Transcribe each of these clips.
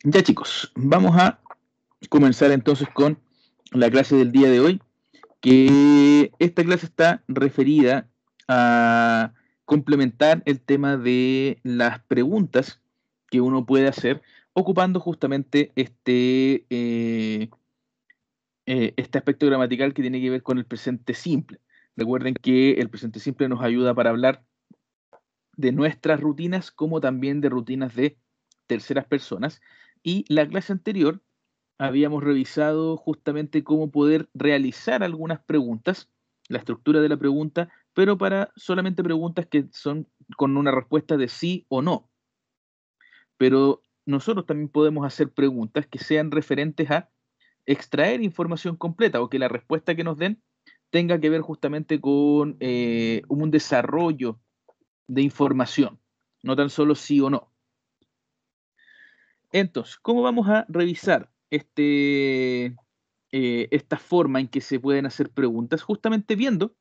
Ya chicos, vamos a comenzar entonces con la clase del día de hoy, que esta clase está referida a complementar el tema de las preguntas que uno puede hacer ocupando justamente este aspecto gramatical que tiene que ver con el presente simple. Recuerden que el presente simple nos ayuda para hablar de nuestras rutinas como también de rutinas de terceras personas. Y la clase anterior habíamos revisado justamente cómo poder realizar algunas preguntas, la estructura de la pregunta, pero para solamente preguntas que son con una respuesta de sí o no. Pero nosotros también podemos hacer preguntas que sean referentes a extraer información completa o que la respuesta que nos den tenga que ver justamente con un desarrollo de información, no tan solo sí o no. Entonces, ¿cómo vamos a revisar esta forma en que se pueden hacer preguntas? Justamente viendo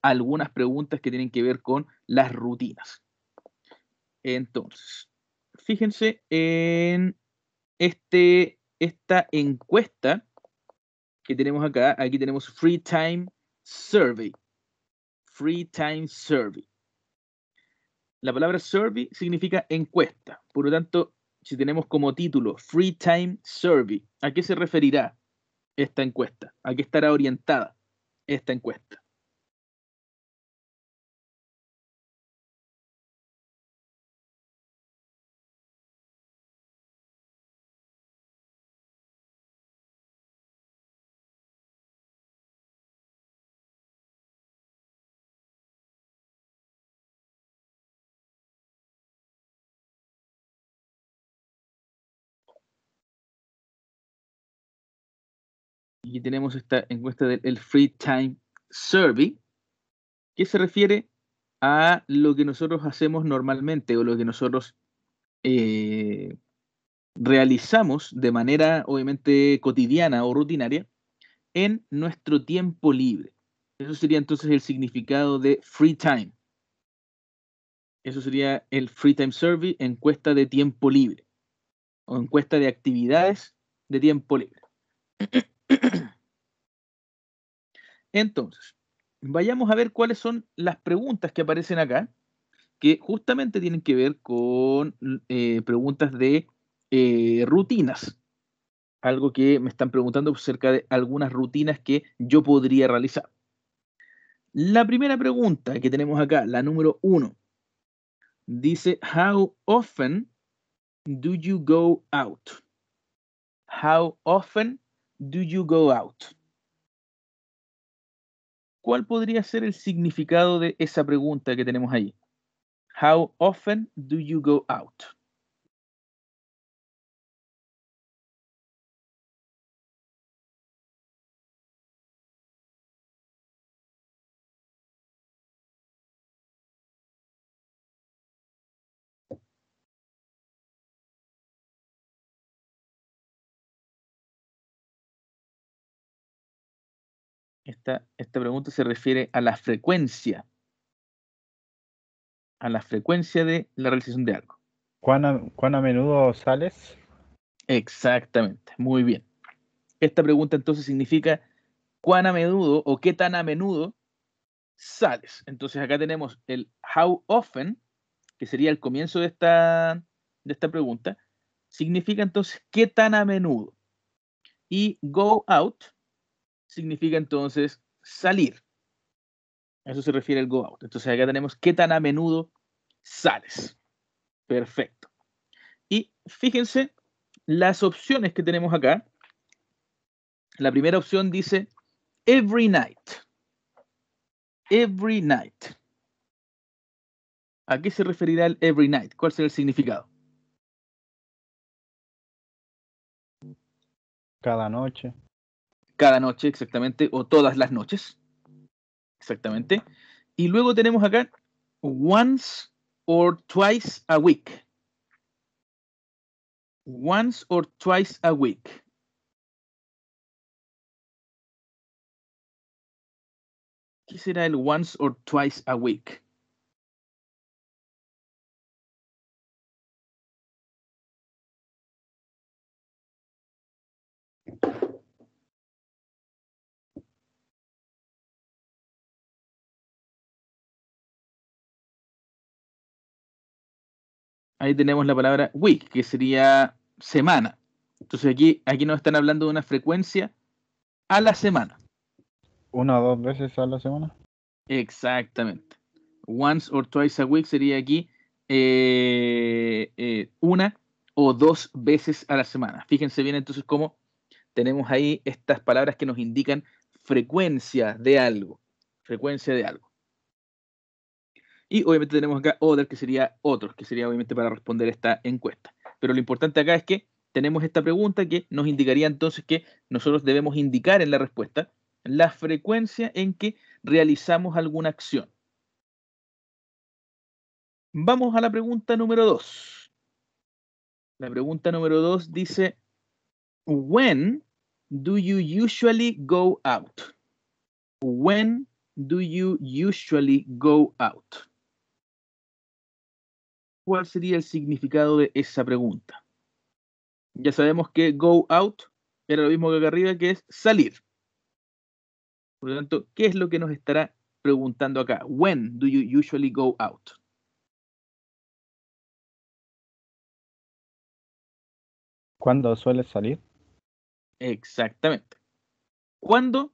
algunas preguntas que tienen que ver con las rutinas. Entonces, fíjense en esta encuesta que tenemos acá. Aquí tenemos Free Time Survey. Free Time Survey. La palabra survey significa encuesta. Por lo tanto, si tenemos como título Free Time Survey, ¿a qué se referirá esta encuesta? ¿A qué estará orientada esta encuesta? Y tenemos esta encuesta del Free Time Survey, que se refiere a lo que nosotros hacemos normalmente o lo que nosotros eh, realizamos de manera obviamente cotidiana o rutinaria en nuestro tiempo libre. Eso sería entonces el significado de free time. Eso sería el Free Time Survey, encuesta de tiempo libre o encuesta de actividades de tiempo libre. Entonces, vayamos a ver cuáles son las preguntas que aparecen acá, que justamente tienen que ver con preguntas de rutinas. Algo que me están preguntando acerca de algunas rutinas que yo podría realizar. La primera pregunta que tenemos acá, la número 1, dice, How often do you go out? How often do you go out? ¿Cuál podría ser el significado de esa pregunta que tenemos ahí? How often do you go out? Esta pregunta se refiere a la frecuencia de la realización de algo. ¿Cuán a menudo sales? Exactamente, muy bien. Esta pregunta entonces significa cuán a menudo o qué tan a menudo sales. Entonces acá tenemos el how often, que sería el comienzo de esta pregunta, significa entonces qué tan a menudo. Y go out significa entonces salir. A eso se refiere el go out. Entonces acá tenemos qué tan a menudo sales. Perfecto. Y fíjense las opciones que tenemos acá. La primera opción dice every night. Every night. ¿A qué se referirá el every night? ¿Cuál será el significado? Cada noche. Cada noche, exactamente, o todas las noches, exactamente. Y luego tenemos acá once or twice a week. Once or twice a week. ¿Qué será el once or twice a week? Ahí tenemos la palabra week, que sería semana. Entonces aquí nos están hablando de una frecuencia a la semana. 1 o 2 veces a la semana. Exactamente. Once or twice a week sería aquí una o dos veces a la semana. Fíjense bien entonces cómo tenemos ahí estas palabras que nos indican frecuencia de algo. Frecuencia de algo. Y obviamente tenemos acá other, que sería otros, que sería obviamente para responder esta encuesta. Pero lo importante acá es que tenemos esta pregunta que nos indicaría entonces que nosotros debemos indicar en la respuesta la frecuencia en que realizamos alguna acción. Vamos a la pregunta número 2. La pregunta número 2 dice, when do you usually go out? When do you usually go out? ¿Cuál sería el significado de esa pregunta? Ya sabemos que go out era lo mismo que acá arriba, que es salir. Por lo tanto, ¿qué es lo que nos estará preguntando acá? When do you usually go out? ¿Cuándo sueles salir? Exactamente. ¿Cuándo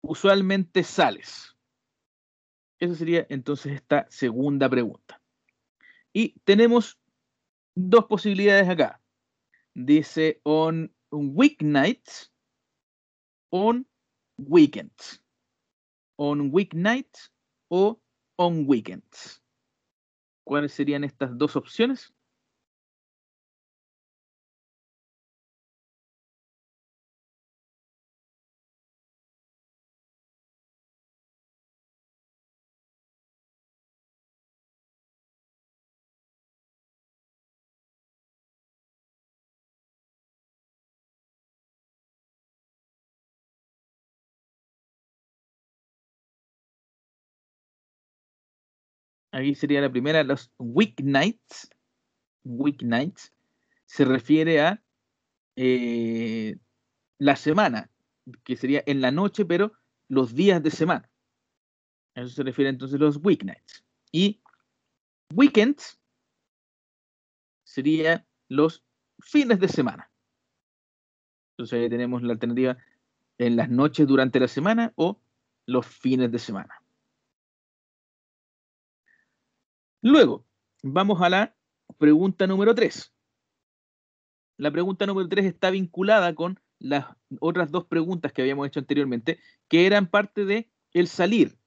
usualmente sales? Esa sería entonces esta segunda pregunta. Y tenemos dos posibilidades acá. Dice on weeknights, on weekends. On weeknights o on weekends. ¿Cuáles serían estas dos opciones? Aquí sería la primera, los weeknights. Weeknights se refiere a la semana, que sería en la noche, pero los días de semana. A eso se refiere entonces los weeknights. Y weekends sería los fines de semana. Entonces ahí tenemos la alternativa en las noches durante la semana o los fines de semana. Luego, vamos a la pregunta número 3. La pregunta número 3 está vinculada con las otras dos preguntas que habíamos hecho anteriormente, que eran parte de el salir,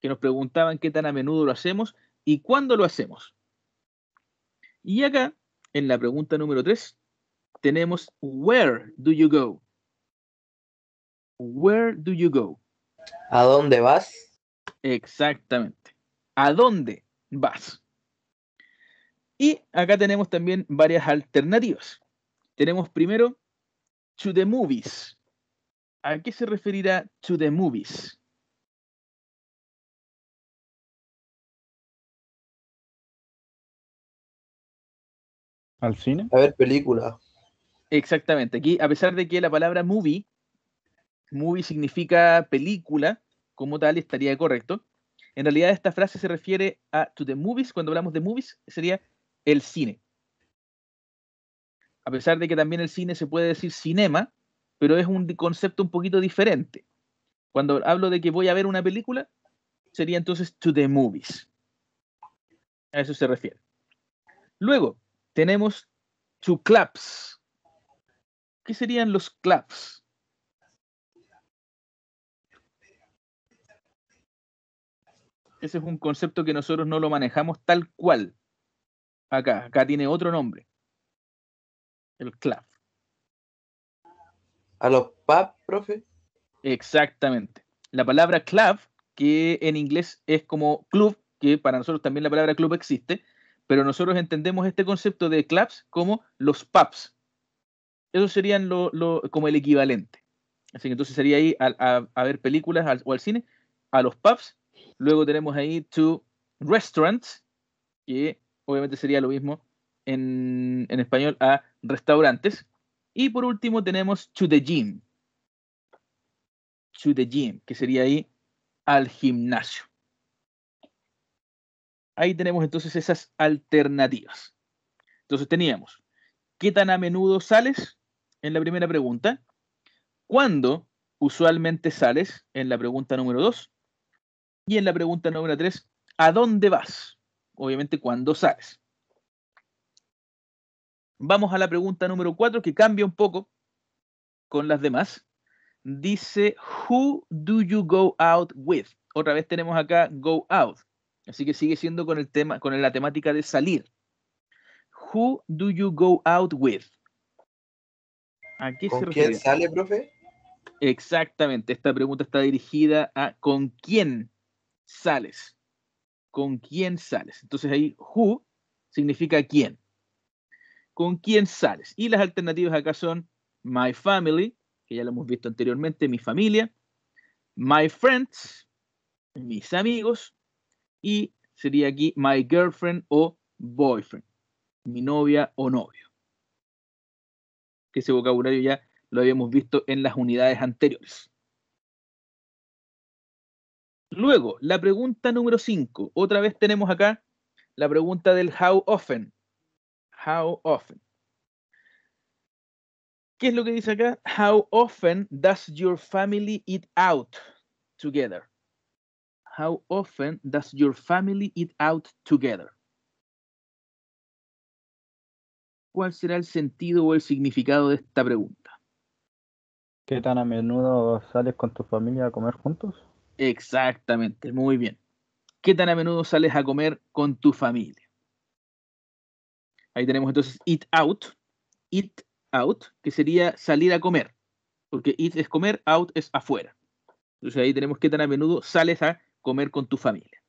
que nos preguntaban qué tan a menudo lo hacemos y cuándo lo hacemos. Y acá, en la pregunta número 3, tenemos where do you go? Where do you go? ¿A dónde vas? Exactamente. ¿A dónde vas? Y acá tenemos también varias alternativas. Tenemos primero to the movies. ¿A qué se referirá to the movies? ¿Al cine? A ver película. Exactamente. Aquí, a pesar de que la palabra movie significa película, como tal, estaría correcto. En realidad, esta frase se refiere a to the movies. Cuando hablamos de movies, sería el cine. A pesar de que también el cine se puede decir cinema, pero es un concepto un poquito diferente. Cuando hablo de que voy a ver una película, sería entonces to the movies. A eso se refiere. Luego, tenemos to clubs. ¿Qué serían los clubs? Ese es un concepto que nosotros no lo manejamos tal cual. Acá tiene otro nombre. El club. ¿A los pubs, profe? Exactamente. La palabra club, que en inglés es como club, que para nosotros también la palabra club existe, pero nosotros entendemos este concepto de clubs como los pubs. Esos serían como el equivalente. Así que entonces sería ahí a ver películas o al cine, a los pubs. Luego tenemos ahí to restaurants, que obviamente sería lo mismo en español a restaurantes. Y por último tenemos to the gym. To the gym, que sería ahí al gimnasio. Ahí tenemos entonces esas alternativas. Entonces teníamos, ¿qué tan a menudo sales? En la primera pregunta. ¿Cuándo usualmente sales? En la pregunta número 2. Y en la pregunta número 3, ¿a dónde vas? Obviamente, ¿cuándo sales? Vamos a la pregunta número 4, que cambia un poco con las demás. Dice, who do you go out with? Otra vez tenemos acá go out. Así que sigue siendo con el tema, con la temática de salir. Who do you go out with? ¿A qué se ¿Con quién refiere? sale, profe? Exactamente, esta pregunta está dirigida a ¿con quién sales? ¿Con quién sales? Entonces ahí who significa quién. ¿Con quién sales? Y las alternativas acá son my family, que ya lo hemos visto anteriormente, mi familia, my friends, mis amigos, y sería aquí my girlfriend o boyfriend, mi novia o novio. Que ese vocabulario ya lo habíamos visto en las unidades anteriores. Luego, la pregunta número 5. Otra vez tenemos acá la pregunta del how often. How often. ¿Qué es lo que dice acá? How often does your family eat out together? How often does your family eat out together? ¿Cuál será el sentido o el significado de esta pregunta? ¿Qué tan a menudo sales con tu familia a comer juntos? Exactamente, muy bien. ¿Qué tan a menudo sales a comer con tu familia? Ahí tenemos entonces eat out, que sería salir a comer, porque eat es comer, out es afuera. Entonces ahí tenemos qué tan a menudo sales a comer con tu familia.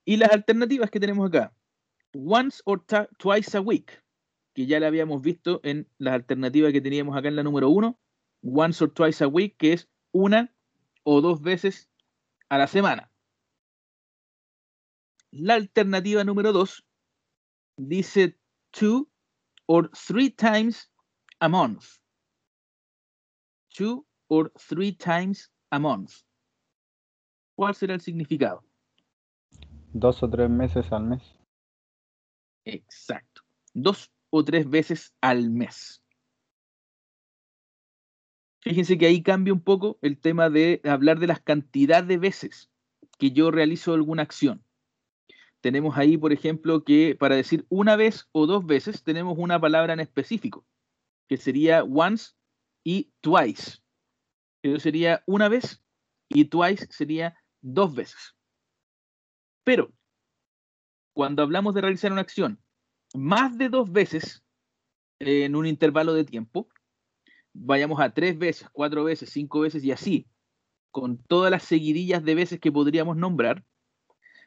Y las alternativas que tenemos acá, once or twice a week, que ya la habíamos visto en las alternativas que teníamos acá en la número 1, once or twice a week, que es una o dos veces a la semana. La alternativa número 2 dice 2 or 3 times a month. 2 or 3 times a month. ¿Cuál será el significado? 2 o 3 meses al mes. Exacto. 2 o 3 veces al mes. Fíjense que ahí cambia un poco el tema de hablar de las cantidades de veces que yo realizo alguna acción. Tenemos ahí, por ejemplo, que para decir una vez o dos veces tenemos una palabra en específico, que sería once y twice. Eso sería una vez y twice sería dos veces. Pero cuando hablamos de realizar una acción más de dos veces en un intervalo de tiempo, vayamos a 3 veces, 4 veces, 5 veces y así, con todas las seguidillas de veces que podríamos nombrar,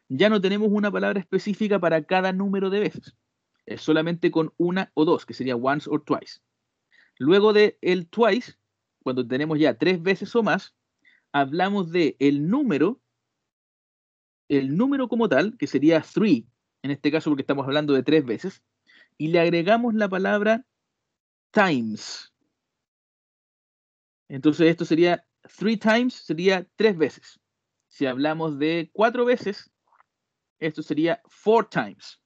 ya no tenemos una palabra específica para cada número de veces. Es solamente con una o dos, que sería once or twice. Luego de el twice, cuando tenemos ya 3 veces o más, hablamos de el número como tal, que sería 3, en este caso porque estamos hablando de 3 veces, y le agregamos la palabra times. Entonces esto sería 3 times, sería 3 veces. Si hablamos de 4 veces, esto sería 4 times.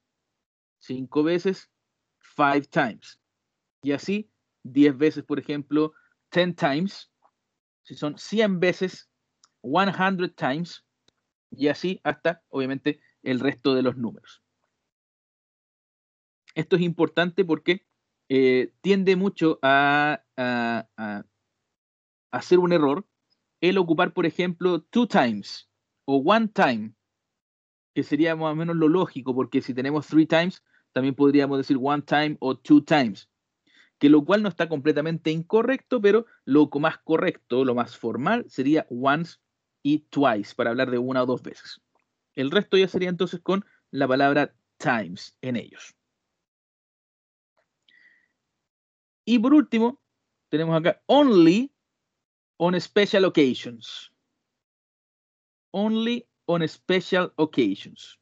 5 veces, 5 times. Y así, 10 veces, por ejemplo, 10 times. Si son 100 veces, 100 times. Y así hasta, obviamente, el resto de los números. Esto es importante porque tiende mucho a hacer un error el ocupar, por ejemplo, 2 times o 1 time, que sería más o menos lo lógico, porque si tenemos 3 times, también podríamos decir 1 time o 2 times, que lo cual no está completamente incorrecto, pero lo más correcto, lo más formal, sería once y twice, para hablar de una o dos veces. El resto ya sería entonces con la palabra times en ellos. Y por último, tenemos acá only on special occasions. Only on special occasions.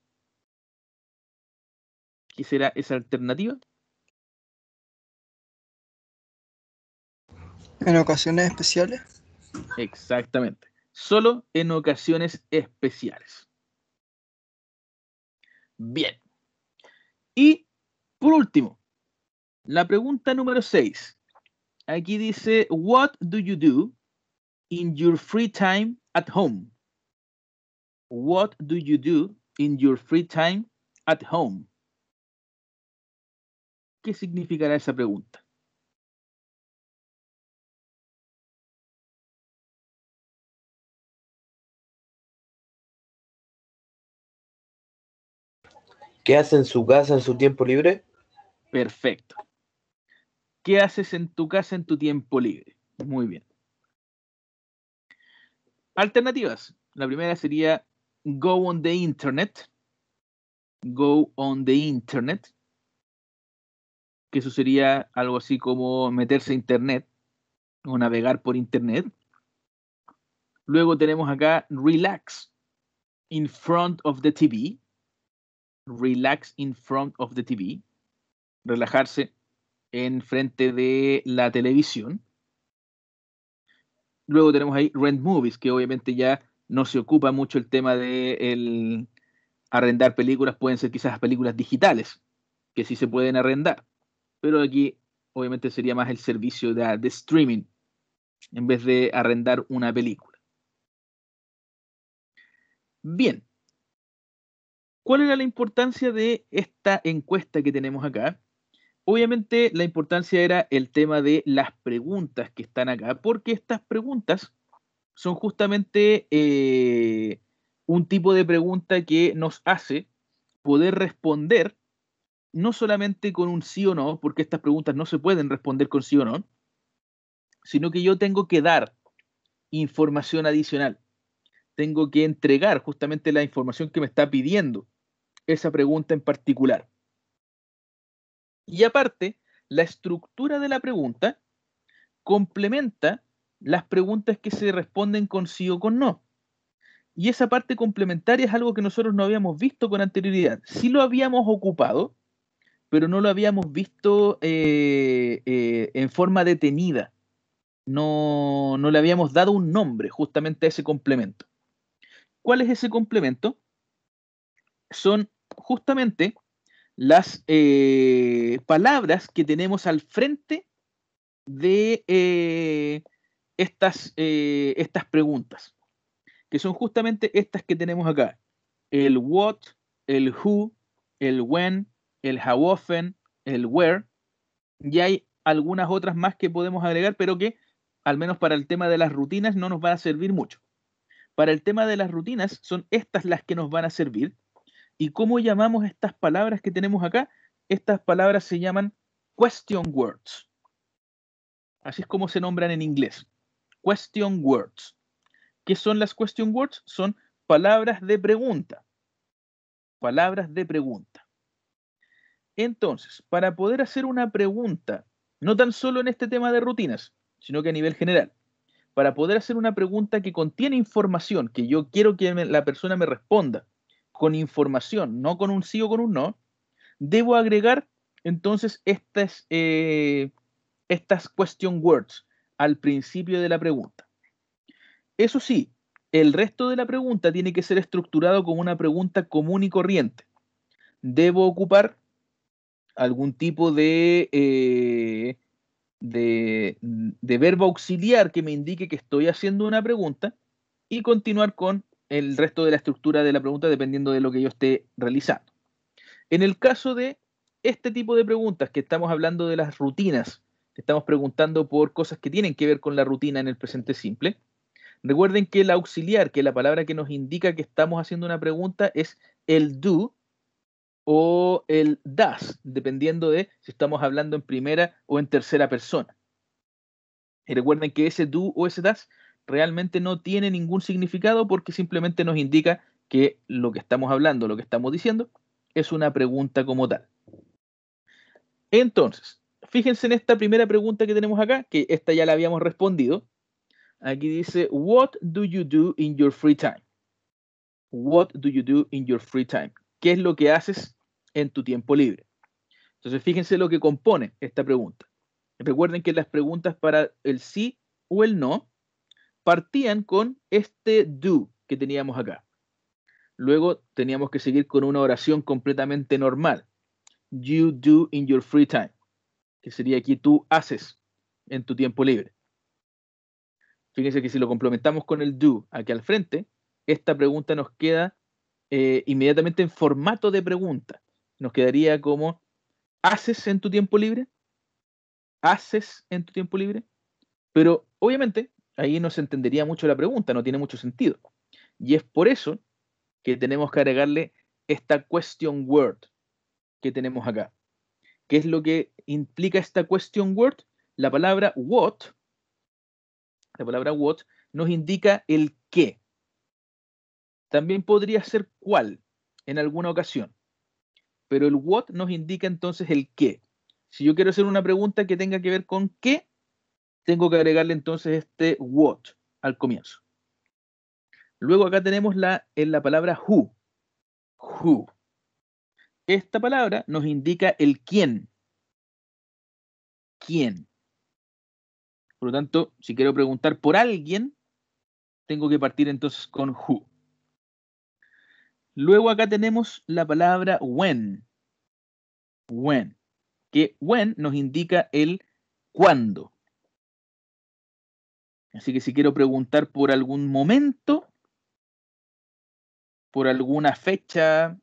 ¿Qué será esa alternativa? En ocasiones especiales. Exactamente. Solo en ocasiones especiales. Bien. Y Por último, la pregunta número 6. Aquí dice, what do you do in your free time at home? What do you do in your free time at home? ¿Qué significará esa pregunta? ¿Qué hace en su casa en su tiempo libre? Perfecto. ¿Qué haces en tu casa en tu tiempo libre? Muy bien. Alternativas. La primera sería go on the internet. Go on the internet. Que eso sería algo así como meterse a internet o navegar por internet. Luego tenemos acá relax in front of the TV. Relax in front of the TV. Relajarse en frente de la televisión. Luego tenemos ahí rent movies, que obviamente ya no se ocupa mucho el tema de arrendar películas, pueden ser quizás películas digitales, que sí se pueden arrendar, pero aquí obviamente sería más el servicio de streaming, en vez de arrendar una película. Bien, ¿cuál era la importancia de esta encuesta que tenemos acá? Obviamente la importancia era el tema de las preguntas que están acá, porque estas preguntas son justamente un tipo de pregunta que nos hace poder responder no solamente con un sí o no, porque estas preguntas no se pueden responder con sí o no, sino que yo tengo que dar información adicional. Tengo que entregar justamente la información que me está pidiendo esa pregunta en particular. Y aparte, la estructura de la pregunta complementa las preguntas que se responden con sí o con no. Y esa parte complementaria es algo que nosotros no habíamos visto con anterioridad. Sí lo habíamos ocupado, pero no lo habíamos visto en forma detenida. No le habíamos dado un nombre justamente a ese complemento. ¿Cuál es ese complemento? Son justamente las palabras que tenemos al frente de estas preguntas, que son justamente estas que tenemos acá. El what, el who, el when, el how often, el where, y hay algunas otras más que podemos agregar, pero que al menos para el tema de las rutinas no nos van a servir mucho. Para el tema de las rutinas son estas las que nos van a servir. ¿Y cómo llamamos estas palabras que tenemos acá? Estas palabras se llaman question words. Así es como se nombran en inglés. Question words. ¿Qué son las question words? Son palabras de pregunta. Palabras de pregunta. Entonces, para poder hacer una pregunta, no tan solo en este tema de rutinas, sino que a nivel general, para poder hacer una pregunta que contiene información, que yo quiero que la persona me responda con información, no con un sí o con un no, debo agregar entonces estas question words al principio de la pregunta. Eso sí, el resto de la pregunta tiene que ser estructurado como una pregunta común y corriente. Debo ocupar algún tipo de verbo auxiliar que me indique que estoy haciendo una pregunta y continuar con el resto de la estructura de la pregunta dependiendo de lo que yo esté realizando. En el caso de este tipo de preguntas que estamos hablando de las rutinas, que estamos preguntando por cosas que tienen que ver con la rutina en el presente simple, recuerden que el auxiliar, que es la palabra que nos indica que estamos haciendo una pregunta, es el do o el das, dependiendo de si estamos hablando en primera o en tercera persona. Y recuerden que ese do o ese das realmente no tiene ningún significado porque simplemente nos indica que lo que estamos hablando, lo que estamos diciendo, es una pregunta como tal. Entonces, fíjense en esta primera pregunta que tenemos acá, que esta ya la habíamos respondido. Aquí dice, what do you do in your free time? What do you do in your free time? ¿Qué es lo que haces en tu tiempo libre? Entonces, fíjense lo que compone esta pregunta. Recuerden que las preguntas para el sí o el no partían con este do que teníamos acá. Luego teníamos que seguir con una oración completamente normal. you do in your free time, que sería aquí tú haces en tu tiempo libre. Fíjense que si lo complementamos con el do aquí al frente, esta pregunta nos queda inmediatamente en formato de pregunta. Nos quedaría como, ¿haces en tu tiempo libre? ¿Haces en tu tiempo libre? Pero obviamente ahí no se entendería mucho la pregunta, no tiene mucho sentido. Y es por eso que tenemos que agregarle esta question word que tenemos acá. ¿Qué es lo que implica esta question word? La palabra what nos indica el qué. También podría ser cuál en alguna ocasión, pero el what nos indica entonces el qué. Si yo quiero hacer una pregunta que tenga que ver con qué, tengo que agregarle entonces este what al comienzo. Luego acá tenemos en la palabra who. Who. Esta palabra nos indica el quién. ¿Quién? Por lo tanto, si quiero preguntar por alguien, tengo que partir entonces con who. Luego acá tenemos la palabra when. When. Que when nos indica el cuándo. Así que si quiero preguntar por algún momento, por alguna fecha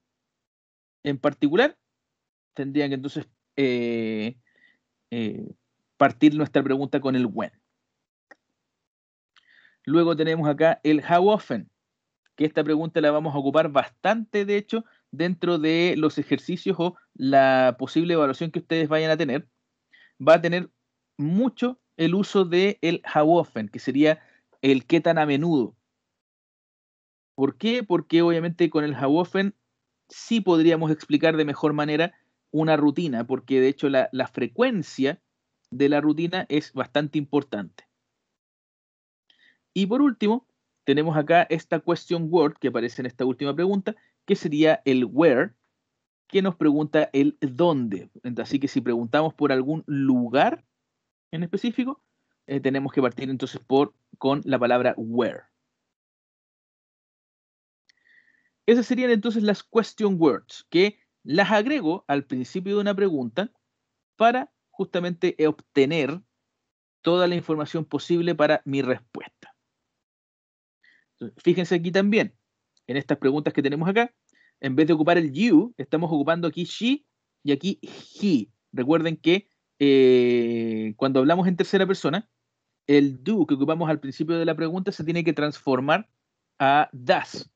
en particular, tendría que entonces partir nuestra pregunta con el when. Luego tenemos acá el how often, que esta pregunta la vamos a ocupar bastante, de hecho, dentro de los ejercicios o la posible evaluación que ustedes vayan a tener. Va a tener mucho el uso de el how often, que sería el qué tan a menudo. ¿Por qué? Porque obviamente con el how often sí podríamos explicar de mejor manera una rutina, porque de hecho la frecuencia de la rutina es bastante importante. Y por último, tenemos acá esta question word que aparece en esta última pregunta, que sería el where, que nos pregunta el dónde. Así que si preguntamos por algún lugar en específico, tenemos que partir entonces con la palabra where. Esas serían entonces las question words, que las agrego al principio de una pregunta para justamente obtener toda la información posible para mi respuesta. Entonces, fíjense aquí también, en estas preguntas que tenemos acá, en vez de ocupar el you, estamos ocupando aquí she y aquí he. Recuerden que cuando hablamos en tercera persona, el do que ocupamos al principio de la pregunta se tiene que transformar a does,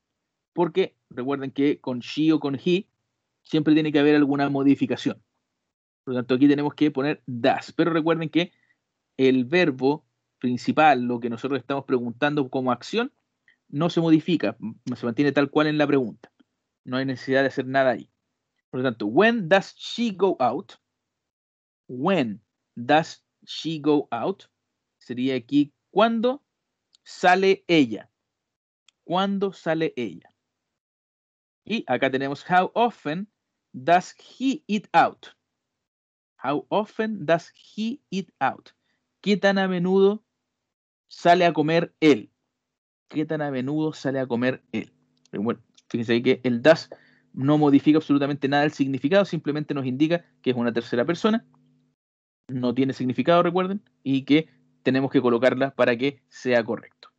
porque recuerden que con she o con he siempre tiene que haber alguna modificación. Por lo tanto, aquí tenemos que poner does, pero recuerden que el verbo principal, lo que nosotros estamos preguntando como acción, no se modifica, se mantiene tal cual en la pregunta. No hay necesidad de hacer nada ahí. Por lo tanto, when does she go out? When does she go out? Sería aquí, ¿cuándo sale ella? ¿Cuándo sale ella? Y acá tenemos, how often does he eat out? How often does he eat out? ¿Qué tan a menudo sale a comer él? ¿Qué tan a menudo sale a comer él? Bueno, fíjense ahí que el does no modifica absolutamente nada el significado, simplemente nos indica que es una tercera persona, no tiene significado, recuerden, y que tenemos que colocarla para que sea correcto.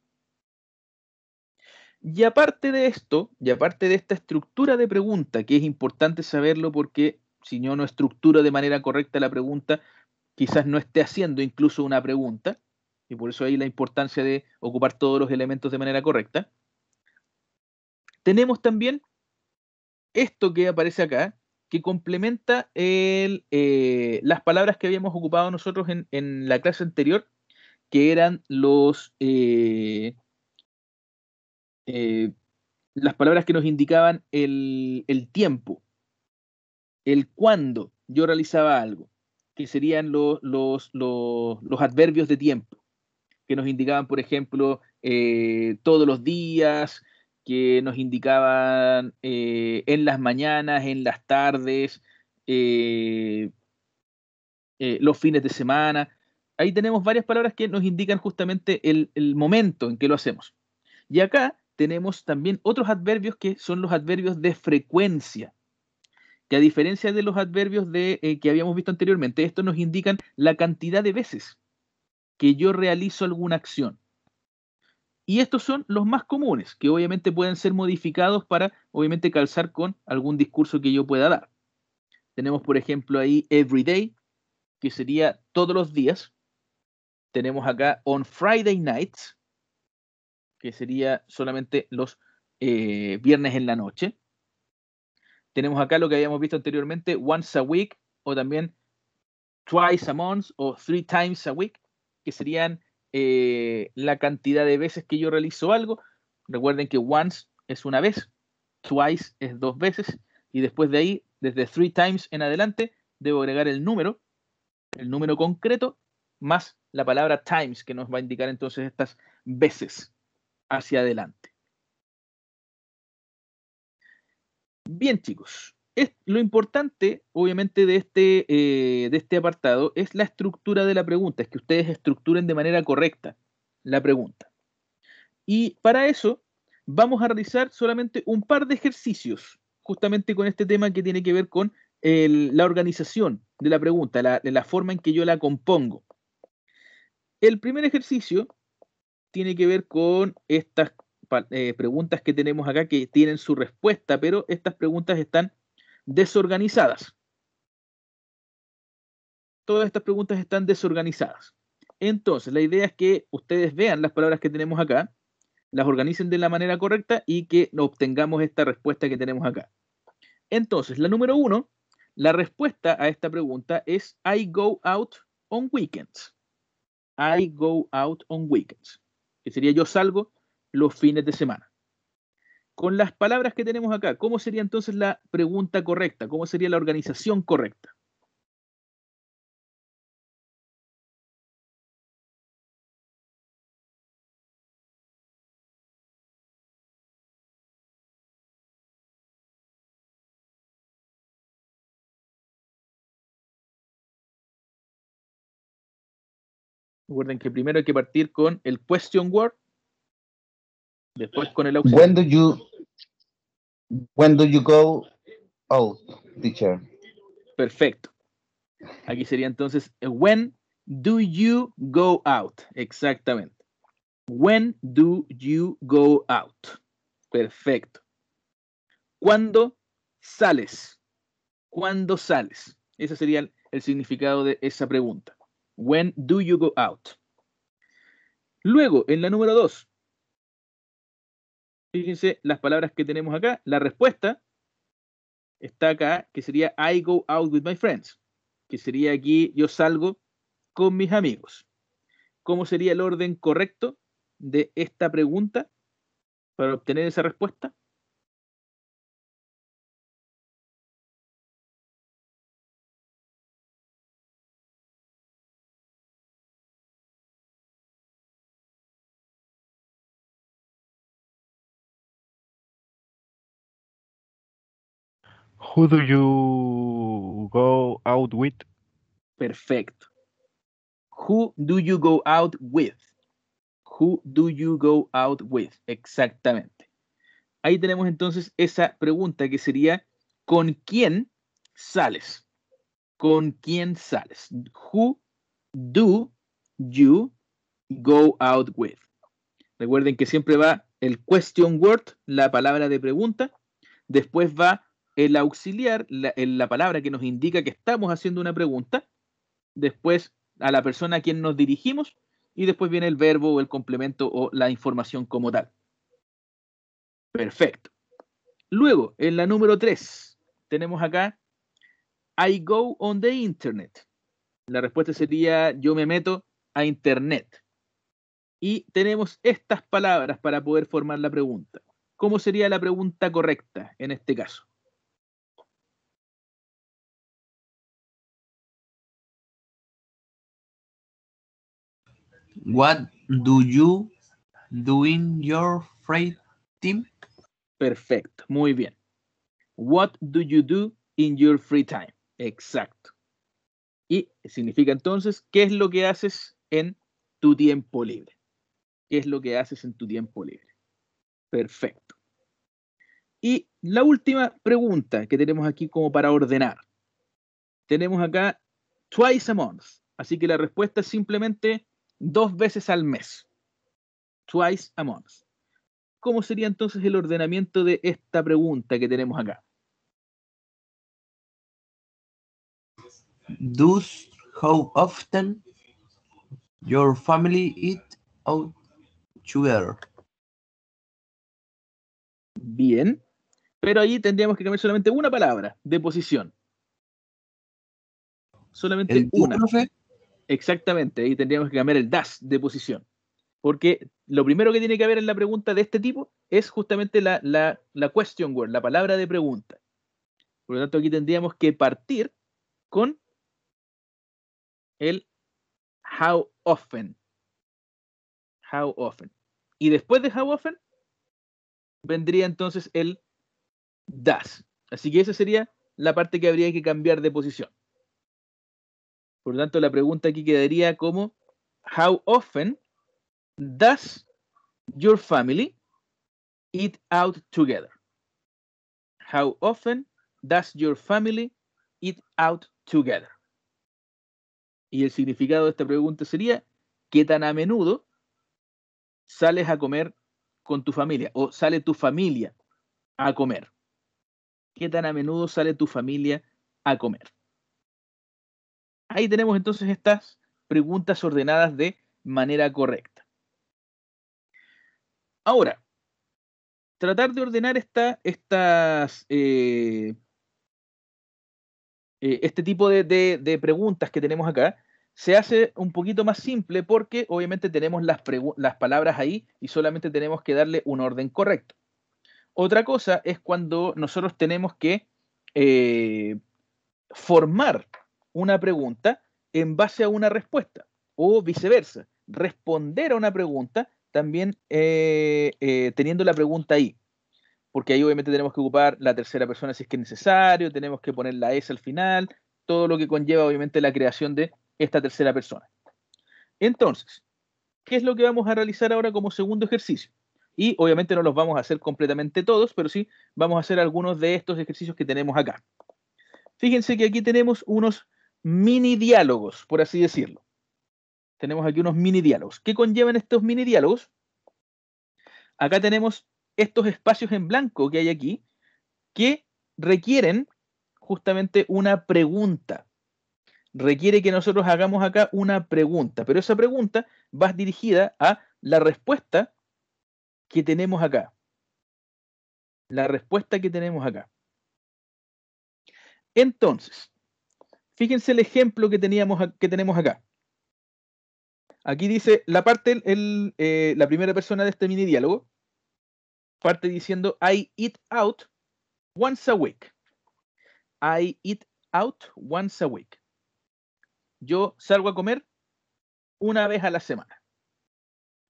Y aparte de esto, y aparte de esta estructura de pregunta, que es importante saberlo porque si yo no estructuro de manera correcta la pregunta, quizás no esté haciendo incluso una pregunta, y por eso hay la importancia de ocupar todos los elementos de manera correcta. Tenemos también esto que aparece acá, que complementa las palabras que habíamos ocupado nosotros en la clase anterior, que eran las palabras que nos indicaban el tiempo, el cuándo yo realizaba algo, que serían los adverbios de tiempo, que nos indicaban, por ejemplo, todos los días, que nos indicaban en las mañanas, en las tardes, los fines de semana. Ahí tenemos varias palabras que nos indican justamente el momento en que lo hacemos. Y acá tenemos también otros adverbios que son los adverbios de frecuencia, que a diferencia de los adverbios que habíamos visto anteriormente, estos nos indican la cantidad de veces que yo realizo alguna acción. Y estos son los más comunes, que obviamente pueden ser modificados para, obviamente, calzar con algún discurso que yo pueda dar. Tenemos, por ejemplo, ahí every day, que sería todos los días. Tenemos acá on Friday nights, que sería solamente los viernes en la noche. Tenemos acá lo que habíamos visto anteriormente, once a week, o también twice a month, o 3 times a week, que serían la cantidad de veces que yo realizo algo. Recuerden que once es una vez, twice es 2 veces, y después de ahí, desde 3 times en adelante, debo agregar el número concreto, más la palabra times, que nos va a indicar entonces estas veces hacia adelante. Bien, chicos, lo importante, obviamente, de este apartado es la estructura de la pregunta, es que ustedes estructuren de manera correcta la pregunta. Y para eso vamos a realizar solamente un par de ejercicios, justamente con este tema que tiene que ver con la organización de la pregunta, la forma en que yo la compongo. El primer ejercicio tiene que ver con estas preguntas que tenemos acá que tienen su respuesta, pero estas preguntas están desorganizadas. Todas estas preguntas están desorganizadas. Entonces, la idea es que ustedes vean las palabras que tenemos acá, las organicen de la manera correcta y que obtengamos esta respuesta que tenemos acá. Entonces, la número 1, la respuesta a esta pregunta es I go out on weekends. I go out on weekends. Que sería yo salgo los fines de semana. Con las palabras que tenemos acá, ¿cómo sería entonces la pregunta correcta? ¿Cómo sería la organización correcta? Recuerden que primero hay que partir con el question word, después con el auxiliar. When do you go out, teacher? Perfecto. Aquí sería entonces when do you go out? Exactamente. When do you go out? Perfecto. ¿Cuándo sales? ¿Cuándo sales? Ese sería el significado de esa pregunta. When do you go out? Luego, en la número 2, fíjense las palabras que tenemos acá. La respuesta está acá, que sería I go out with my friends, que sería aquí yo salgo con mis amigos. ¿Cómo sería el orden correcto de esta pregunta para obtener esa respuesta? Who do you go out with? Perfecto. Who do you go out with? Who do you go out with? Exactamente. Ahí tenemos entonces esa pregunta que sería ¿con quién sales? ¿Con quién sales? Who do you go out with? Recuerden que siempre va el question word, la palabra de pregunta, después va el auxiliar, la palabra que nos indica que estamos haciendo una pregunta, después a la persona a quien nos dirigimos y después viene el verbo o el complemento o la información como tal. Perfecto. Luego, en la número 3, tenemos acá I go on the internet. La respuesta sería yo me meto a internet. Y tenemos estas palabras para poder formar la pregunta. ¿Cómo sería la pregunta correcta en este caso? What do you do in your free time? Perfecto, muy bien. What do you do in your free time? Exacto. Y significa entonces, ¿qué es lo que haces en tu tiempo libre? ¿Qué es lo que haces en tu tiempo libre? Perfecto. Y la última pregunta que tenemos aquí como para ordenar. Tenemos acá twice a month. Así que la respuesta es simplemente 2 veces al mes. Twice a month. ¿Cómo sería entonces el ordenamiento de esta pregunta que tenemos acá? How often your family eat out together? Bien, pero ahí tendríamos que cambiar solamente una palabra de posición. Solamente ¿El do, una. profe? Exactamente, ahí tendríamos que cambiar el das de posición. Porque lo primero que tiene que haber en la pregunta de este tipo es justamente la question word, la palabra de pregunta. Por lo tanto, aquí tendríamos que partir con el how often. How often. Y después de how often, vendría entonces el does. Así que esa sería la parte que habría que cambiar de posición. Por lo tanto, la pregunta aquí quedaría como how often does your family eat out together? How often does your family eat out together? Y el significado de esta pregunta sería ¿qué tan a menudo sales a comer con tu familia? O sale tu familia a comer. ¿Qué tan a menudo sale tu familia a comer? Ahí tenemos entonces estas preguntas ordenadas de manera correcta. Ahora, tratar de ordenar este tipo de preguntas que tenemos acá se hace un poquito más simple porque obviamente tenemos las palabras ahí y solamente tenemos que darle un orden correcto. Otra cosa es cuando nosotros tenemos que formar una pregunta en base a una respuesta o viceversa, responder a una pregunta también teniendo la pregunta ahí. Porque ahí obviamente tenemos que ocupar la tercera persona si es que es necesario, tenemos que poner la S al final, todo lo que conlleva obviamente la creación de esta tercera persona. Entonces, ¿qué es lo que vamos a realizar ahora como segundo ejercicio? Y obviamente no los vamos a hacer completamente todos, pero sí vamos a hacer algunos de estos ejercicios que tenemos acá. Fíjense que aquí tenemos unos mini diálogos, por así decirlo. Tenemos aquí unos mini diálogos. ¿Qué conllevan estos mini diálogos? Acá tenemos estos espacios en blanco que hay aquí, que requieren justamente una pregunta. Requiere que nosotros hagamos acá una pregunta, pero esa pregunta va dirigida a la respuesta que tenemos acá. La respuesta que tenemos acá. Entonces, fíjense el ejemplo que tenemos acá. Aquí dice la parte, la primera persona de este mini diálogo, parte diciendo I eat out once a week. I eat out once a week. Yo salgo a comer una vez a la semana.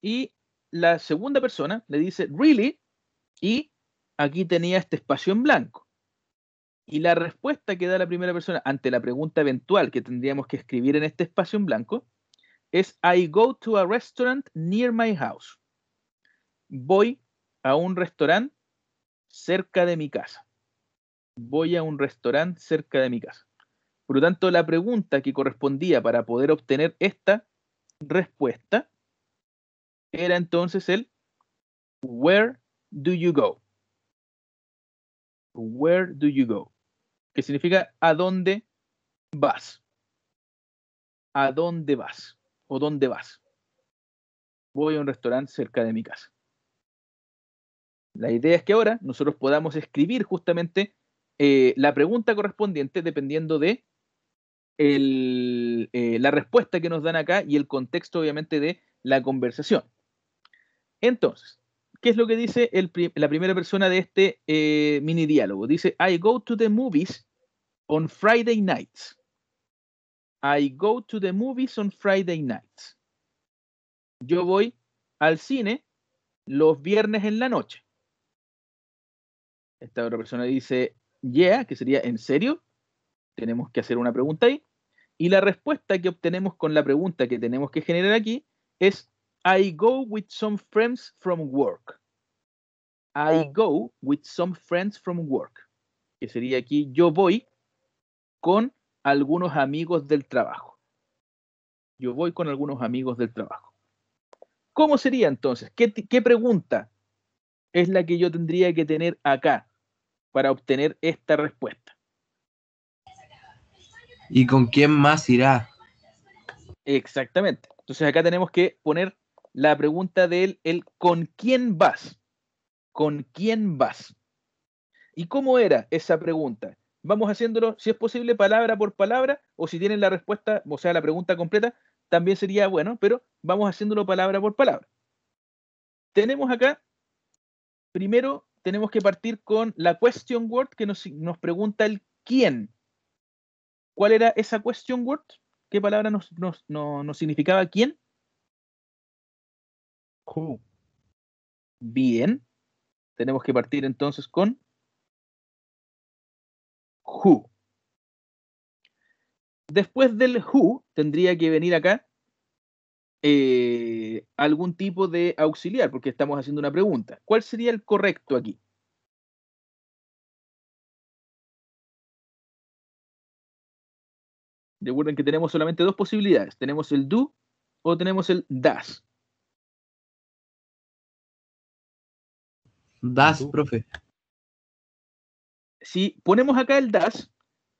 Y la segunda persona le dice, really? Y aquí tenía este espacio en blanco. Y la respuesta que da la primera persona ante la pregunta eventual que tendríamos que escribir en este espacio en blanco es, I go to a restaurant near my house. Voy a un restaurante cerca de mi casa. Voy a un restaurante cerca de mi casa. Por lo tanto, la pregunta que correspondía para poder obtener esta respuesta era entonces el Where do you go? Where do you go? Que significa ¿a dónde vas? ¿A dónde vas? ¿O dónde vas? Voy a un restaurante cerca de mi casa. La idea es que ahora nosotros podamos escribir justamente la pregunta correspondiente dependiendo de la respuesta que nos dan acá y el contexto obviamente de la conversación. Entonces, ¿qué es lo que dice la primera persona de este mini diálogo? Dice, I go to the movies on Friday nights. I go to the movies on Friday nights. Yo voy al cine los viernes en la noche. Esta otra persona dice, yeah, que sería ¿en serio? Tenemos que hacer una pregunta ahí. Y la respuesta que obtenemos con la pregunta que tenemos que generar aquí es I go with some friends from work. I go with some friends from work. Que sería aquí, yo voy con algunos amigos del trabajo. Yo voy con algunos amigos del trabajo. ¿Cómo sería entonces? ¿Qué pregunta es la que yo tendría que tener acá para obtener esta respuesta? ¿Y con quién más irá? Exactamente. Entonces acá tenemos que poner la pregunta del el ¿con quién vas? ¿Con quién vas? ¿Y cómo era esa pregunta? Vamos haciéndolo, si es posible, palabra por palabra, o si tienen la respuesta, o sea, la pregunta completa, también sería bueno, pero vamos haciéndolo palabra por palabra. Tenemos acá, primero, tenemos que partir con la question word que nos pregunta el quién. ¿Cuál era esa question word? ¿Qué palabra nos significaba quién? Who. Bien. Tenemos que partir entonces con who. Después del who tendría que venir acá algún tipo de auxiliar, porque estamos haciendo una pregunta. ¿Cuál sería el correcto aquí? Recuerden que tenemos solamente dos posibilidades. Tenemos el do o tenemos el does. Das, Do. profe. Si ponemos acá el does,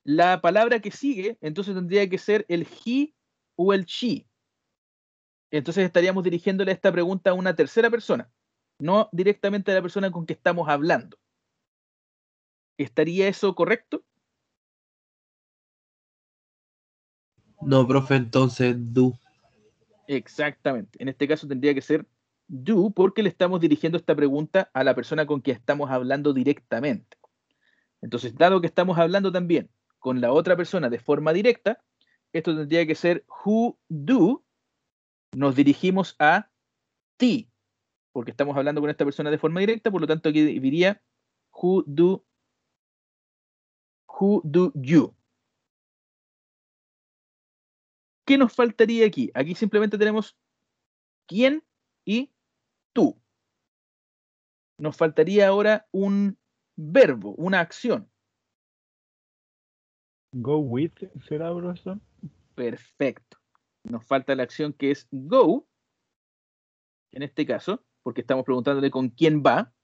la palabra que sigue, entonces tendría que ser el he o el she. Entonces estaríamos dirigiéndole esta pregunta a una tercera persona, no directamente a la persona con que estamos hablando. ¿Estaría eso correcto? No, profe, entonces do. Exactamente. En este caso tendría que ser do porque le estamos dirigiendo esta pregunta a la persona con quien estamos hablando directamente. Entonces, dado que estamos hablando también con la otra persona de forma directa, esto tendría que ser who do, nos dirigimos a ti, porque estamos hablando con esta persona de forma directa, por lo tanto aquí diría who do you. ¿Qué nos faltaría aquí? Aquí simplemente tenemos quién y tú. Nos faltaría ahora un verbo, una acción. Go with, ¿será, profesor? Perfecto. Nos falta la acción que es go, en este caso, porque estamos preguntándole con quién va,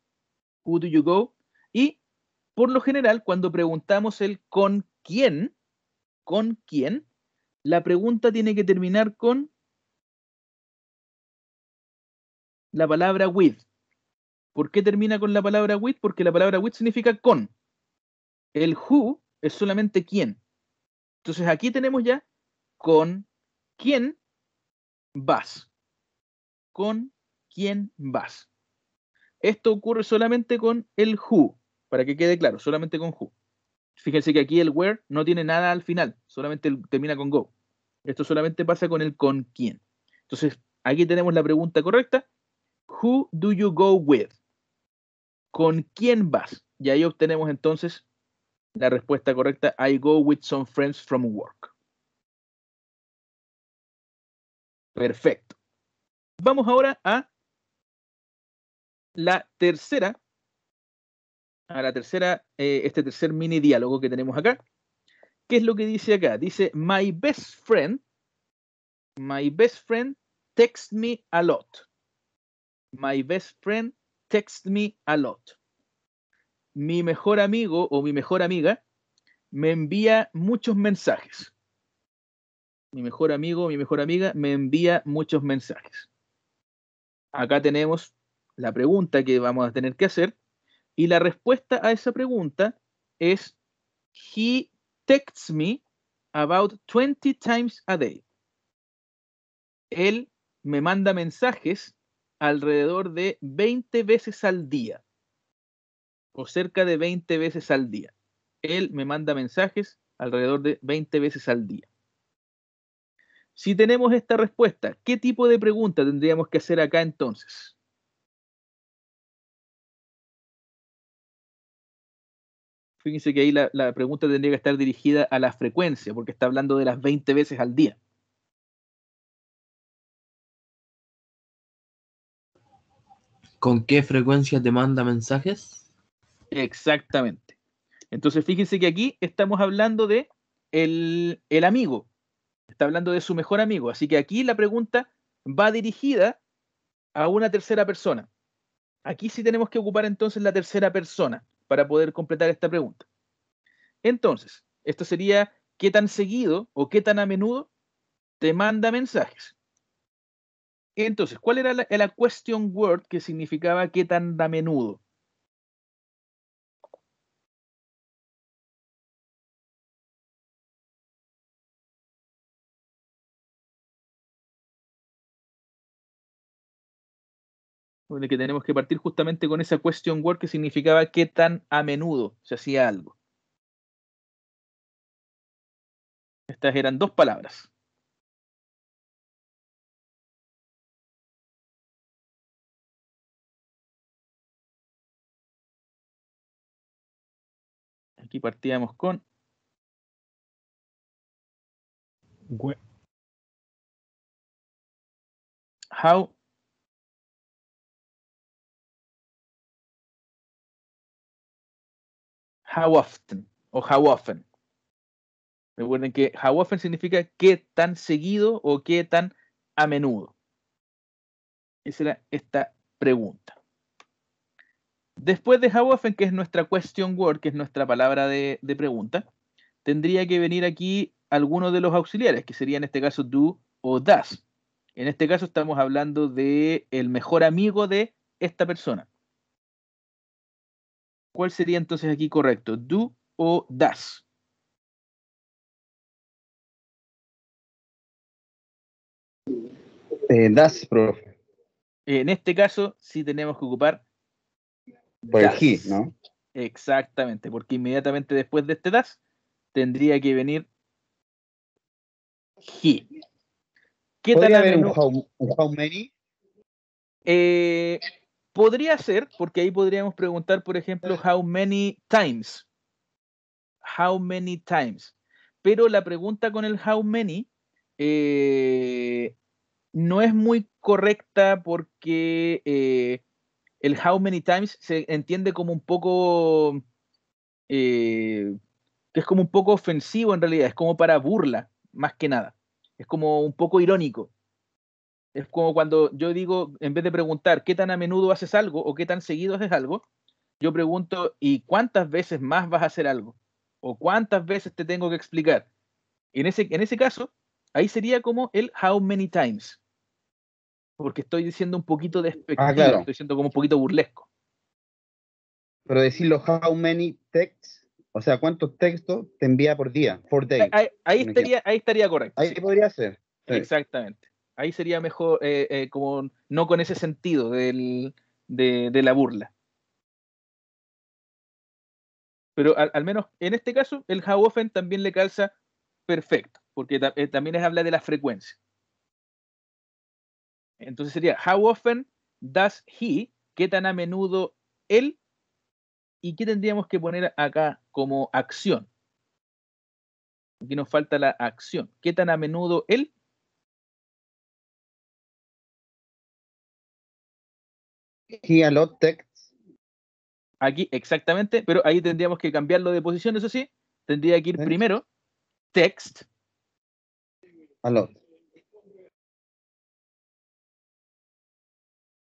who do you go, y por lo general, cuando preguntamos el con quién, la pregunta tiene que terminar con la palabra with. ¿Por qué termina con la palabra with? Porque la palabra with significa con. El who es solamente quién. Entonces aquí tenemos ya con quién vas. Con quién vas. Esto ocurre solamente con el who, para que quede claro, solamente con who. Fíjense que aquí el where no tiene nada al final, solamente termina con go. Esto solamente pasa con el con quién. Entonces, aquí tenemos la pregunta correcta. Who do you go with? ¿Con quién vas? Y ahí obtenemos entonces la respuesta correcta. I go with some friends from work. Perfecto. Vamos ahora a la tercera, este tercer mini diálogo que tenemos acá. ¿Qué es lo que dice acá? Dice, my best friend texts me a lot. My best friend texts me a lot. Mi mejor amigo o mi mejor amiga me envía muchos mensajes. Mi mejor amigo o mi mejor amiga me envía muchos mensajes. Acá tenemos la pregunta que vamos a tener que hacer y la respuesta a esa pregunta es he texts me about 20 times a day. Él me manda mensajes alrededor de 20 veces al día o cerca de 20 veces al día. Él me manda mensajes alrededor de 20 veces al día. Si tenemos esta respuesta, ¿qué tipo de pregunta tendríamos que hacer acá entonces? Fíjense que ahí la pregunta tendría que estar dirigida a la frecuencia, porque está hablando de las 20 veces al día. ¿Con qué frecuencia te manda mensajes? Exactamente. Entonces fíjense que aquí estamos hablando de el amigo. Está hablando de su mejor amigo. Así que aquí la pregunta va dirigida a una tercera persona. Aquí sí tenemos que ocupar entonces la tercera persona para poder completar esta pregunta. Entonces, esto sería qué tan seguido o qué tan a menudo te manda mensajes. Entonces, ¿cuál era la question word que significaba qué tan a menudo? Bueno, que tenemos que partir justamente con esa question word que significaba qué tan a menudo se hacía algo. Estas eran dos palabras. Aquí partíamos con how often o how often. Recuerden que how often significa qué tan seguido o qué tan a menudo. Esa era esta pregunta. Después de how often, que es nuestra question word, que es nuestra palabra de pregunta, tendría que venir aquí alguno de los auxiliares, que sería en este caso do o does. En este caso estamos hablando de el mejor amigo de esta persona. ¿Cuál sería entonces aquí correcto? ¿Do o does? Das, profe. En este caso sí tenemos que ocupar Por el does. he, ¿no? Exactamente, porque inmediatamente después de este does tendría que venir he. ¿Qué tan ¿Podría a haber un menudo? how many? Podría ser, porque ahí podríamos preguntar, por ejemplo, how many times. How many times. Pero la pregunta con el how many no es muy correcta porque el how many times se entiende como un poco, que es como un poco ofensivo en realidad, es como para burla, más que nada. Es como un poco irónico. Es como cuando yo digo, en vez de preguntar qué tan a menudo haces algo o qué tan seguido haces algo, yo pregunto, ¿y cuántas veces más vas a hacer algo? ¿O cuántas veces te tengo que explicar? En ese caso, ahí sería como el how many times, porque estoy diciendo un poquito Ah, despectivo, claro. estoy diciendo como un poquito burlesco. Pero decirlo how many texts, o sea, ¿cuántos textos te envía por día? For day. Ahí Un ejemplo. estaría correcto, Ahí sí, podría ser. Sí. exactamente. Ahí sería mejor, como no con ese sentido de la burla. Pero al menos en este caso, el how often también le calza perfecto, porque también es hablar de la frecuencia. Entonces sería, how often does he, qué tan a menudo él, y qué tendríamos que poner acá como acción. Aquí nos falta la acción. ¿Qué tan a menudo él? He a lot texts. Aquí exactamente, pero ahí tendríamos que cambiarlo de posición, eso sí. Tendría que ir primero text. A lot.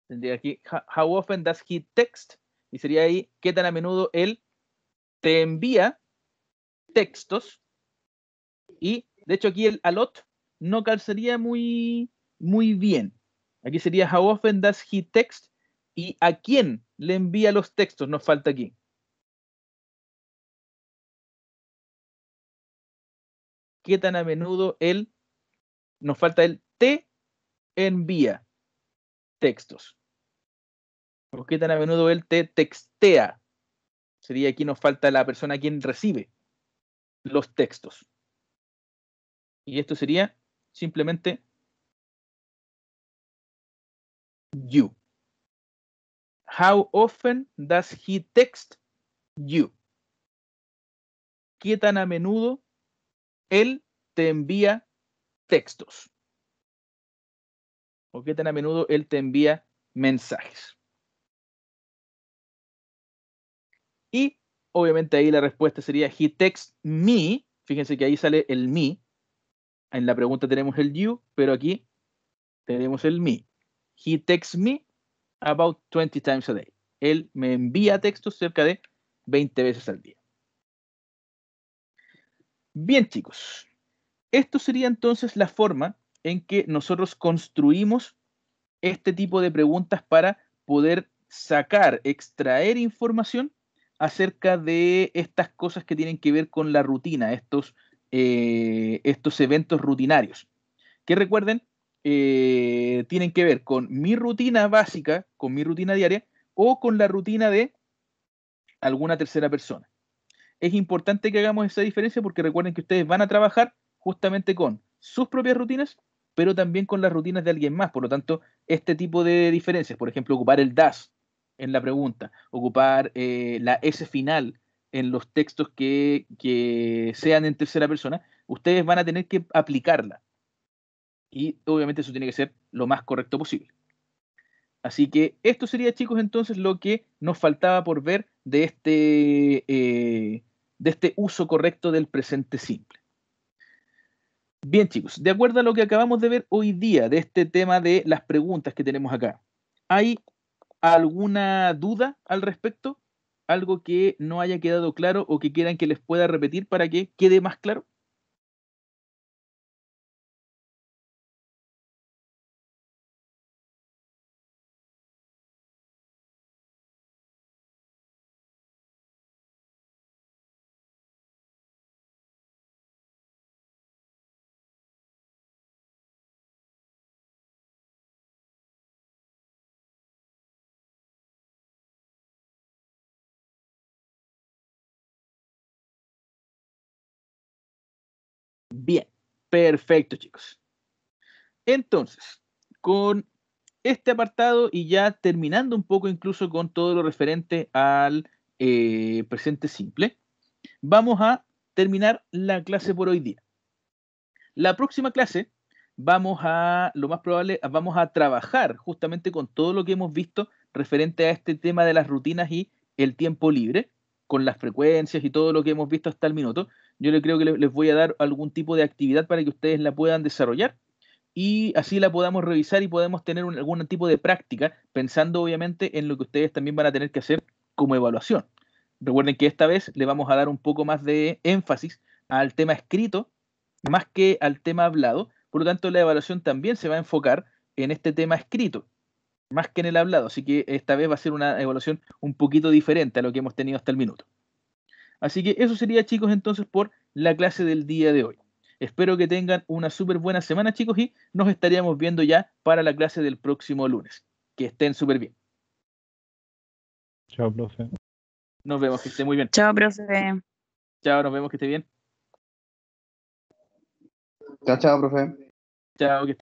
Tendría aquí how often does he text, y sería ahí qué tan a menudo él te envía textos. Y de hecho aquí el a lot no calzaría muy bien. Aquí sería how often does he text, y a quién le envía los textos nos falta aquí. ¿Qué tan a menudo él, nos falta el te envía textos? ¿O qué tan a menudo él te textea? Sería aquí nos falta la persona a quien recibe los textos. Y esto sería simplemente you. How often does he text you? ¿Qué tan a menudo él te envía textos? ¿O qué tan a menudo él te envía mensajes? Y obviamente ahí la respuesta sería he texts me. Fíjense que ahí sale el me. En la pregunta tenemos el you, pero aquí tenemos el me. He texts me about 20 times a day. Él me envía textos cerca de 20 veces al día. Bien, chicos. Esto sería entonces la forma en que nosotros construimos este tipo de preguntas para poder sacar, extraer información acerca de estas cosas que tienen que ver con la rutina, estos eventos rutinarios. Que recuerden, tienen que ver con mi rutina básica, con mi rutina diaria, o con la rutina de alguna tercera persona. Es importante que hagamos esa diferencia porque recuerden que ustedes van a trabajar justamente con sus propias rutinas, pero también con las rutinas de alguien más. Por lo tanto, este tipo de diferencias, por ejemplo, ocupar el das en la pregunta, ocupar la S final en los textos que sean en tercera persona, ustedes van a tener que aplicarla. Y obviamente eso tiene que ser lo más correcto posible. Así que esto sería, chicos, entonces lo que nos faltaba por ver de este uso correcto del presente simple. Bien, chicos, de acuerdo a lo que acabamos de ver hoy día de este tema de las preguntas que tenemos acá, ¿hay alguna duda al respecto? ¿Algo que no haya quedado claro o que quieran que les pueda repetir para que quede más claro? Bien, perfecto, chicos. Entonces, con este apartado y ya terminando un poco incluso con todo lo referente al presente simple, vamos a terminar la clase por hoy día. La próxima clase lo más probable, vamos a trabajar justamente con todo lo que hemos visto referente a este tema de las rutinas y el tiempo libre, con las frecuencias y todo lo que hemos visto hasta el minuto. Yo creo que les voy a dar algún tipo de actividad para que ustedes la puedan desarrollar y así la podamos revisar y podemos tener algún tipo de práctica, pensando obviamente en lo que ustedes también van a tener que hacer como evaluación. Recuerden que esta vez le vamos a dar un poco más de énfasis al tema escrito más que al tema hablado, por lo tanto la evaluación también se va a enfocar en este tema escrito, más que en el hablado, así que esta vez va a ser una evaluación un poquito diferente a lo que hemos tenido hasta el minuto. Así que eso sería, chicos, entonces por la clase del día de hoy. Espero que tengan una súper buena semana, chicos, y nos estaríamos viendo ya para la clase del próximo lunes. Que estén súper bien. Chao, profe. Nos vemos, que esté muy bien. Chao, profe. Chao, nos vemos, que esté bien. Chao, chao, profe. Chao, que